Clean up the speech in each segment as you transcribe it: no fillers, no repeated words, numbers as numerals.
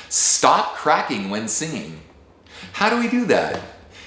Stop cracking when singing. How do we do that?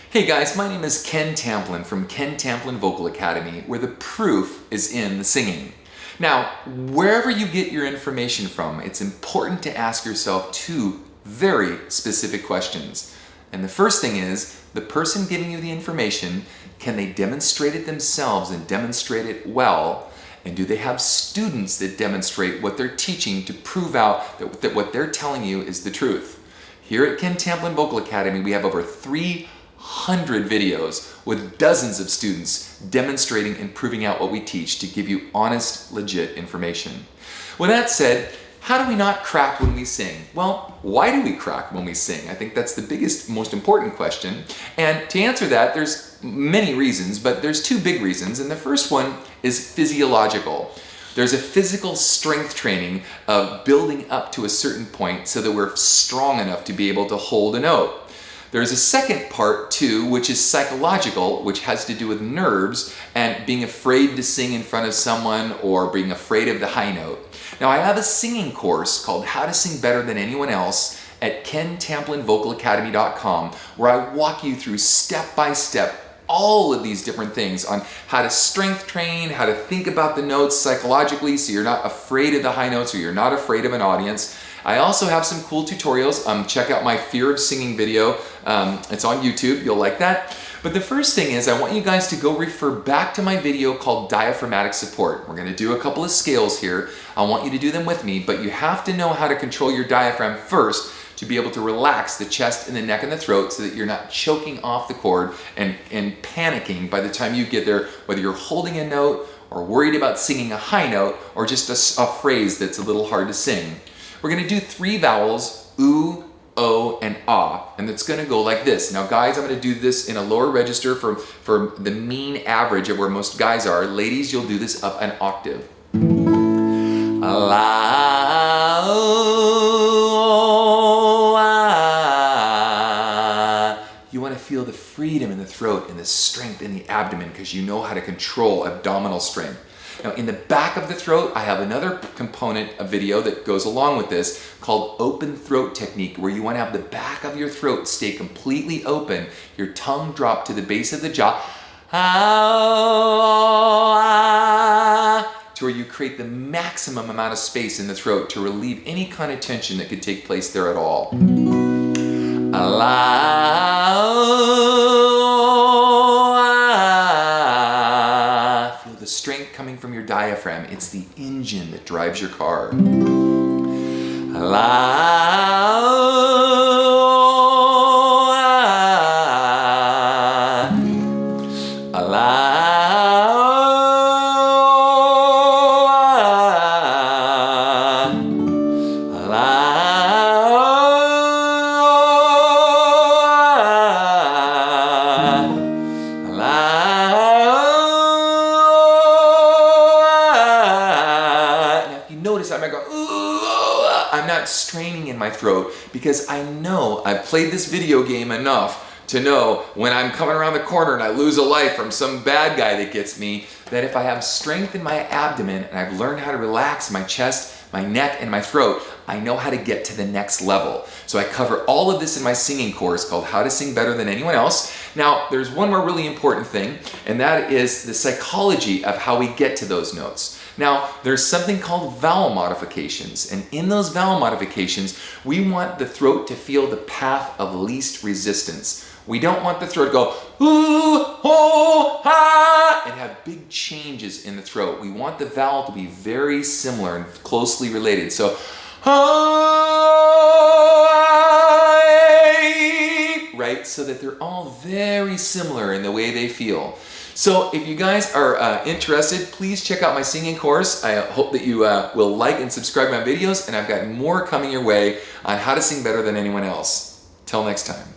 Hey guys, my name is Ken Tamplin from Ken Tamplin Vocal Academy, where the proof is in the singing. Now, wherever you get your information from, it's important to ask yourself two very specific questions. And the first thing is, the person giving you the information, can they demonstrate it themselves and demonstrate it well? And do they have students that demonstrate what they're teaching to prove out that what they're telling you is the truth? Here at Ken Tamplin Vocal Academy, we have over 300 videos with dozens of students demonstrating and proving out what we teach to give you honest, legit information. With that said, how do we not crack when we sing? Well, why do we crack when we sing? I think that's the biggest, most important question. And to answer that, there's many reasons, but there's two big reasons. And the first one is physiological. There's a physical strength training of building up to a certain point so that we're strong enough to be able to hold a note. There's a second part too, which is psychological, which has to do with nerves and being afraid to sing in front of someone or being afraid of the high note. Now, I have a singing course called How to Sing Better Than Anyone Else at kentamplinvocalacademy.com, where I walk you through step by step all of these different things on how to strength train, how to think about the notes psychologically so you're not afraid of the high notes or you're not afraid of an audience. I also have some cool tutorials. Check out my Fear of Singing video. It's on YouTube. You'll like that. But the first thing is I want you guys to go refer back to my video called Diaphragmatic Support. We're going to do a couple of scales here. I want you to do them with me, but you have to know how to control your diaphragm first to be able to relax the chest and the neck and the throat so that you're not choking off the cord and panicking by the time you get there, whether you're holding a note or worried about singing a high note or just a phrase that's a little hard to sing. We're going to do 3 vowels, oo, o, and ah, and it's going to go like this. Now guys, I'm going to do this in a lower register for the mean average of where most guys are. Ladies, you'll do this up an octave. La, o, ah. You want to feel the freedom in the throat and the strength in the abdomen because you know how to control abdominal strength. Now in the back of the throat, I have another component, a video that goes along with this called open throat technique, where you want to have the back of your throat stay completely open, your tongue drop to the base of the jaw, to where you create the maximum amount of space in the throat to relieve any kind of tension that could take place there at all. The strength coming from your diaphragm. It's the engine that drives your car. I'm not straining in my throat because I know I've played this video game enough to know when I'm coming around the corner and I lose a life from some bad guy that gets me, that if I have strength in my abdomen and I've learned how to relax my chest, my neck, and my throat, I know how to get to the next level. So I cover all of this in my singing course called How to Sing Better Than Anyone Else. Now, there's one more really important thing, and that is the psychology of how we get to those notes. Now, there's something called vowel modifications, and in those vowel modifications, we want the throat to feel the path of least resistance. We don't want the throat to go ooh, ho, ha, and have big changes in the throat. We want the vowel to be very similar and closely related. So, right? So that they're all very similar in the way they feel. So if you guys are interested, please check out my singing course. I hope that you will like and subscribe to my videos, and I've got more coming your way on how to sing better than anyone else. Till next time.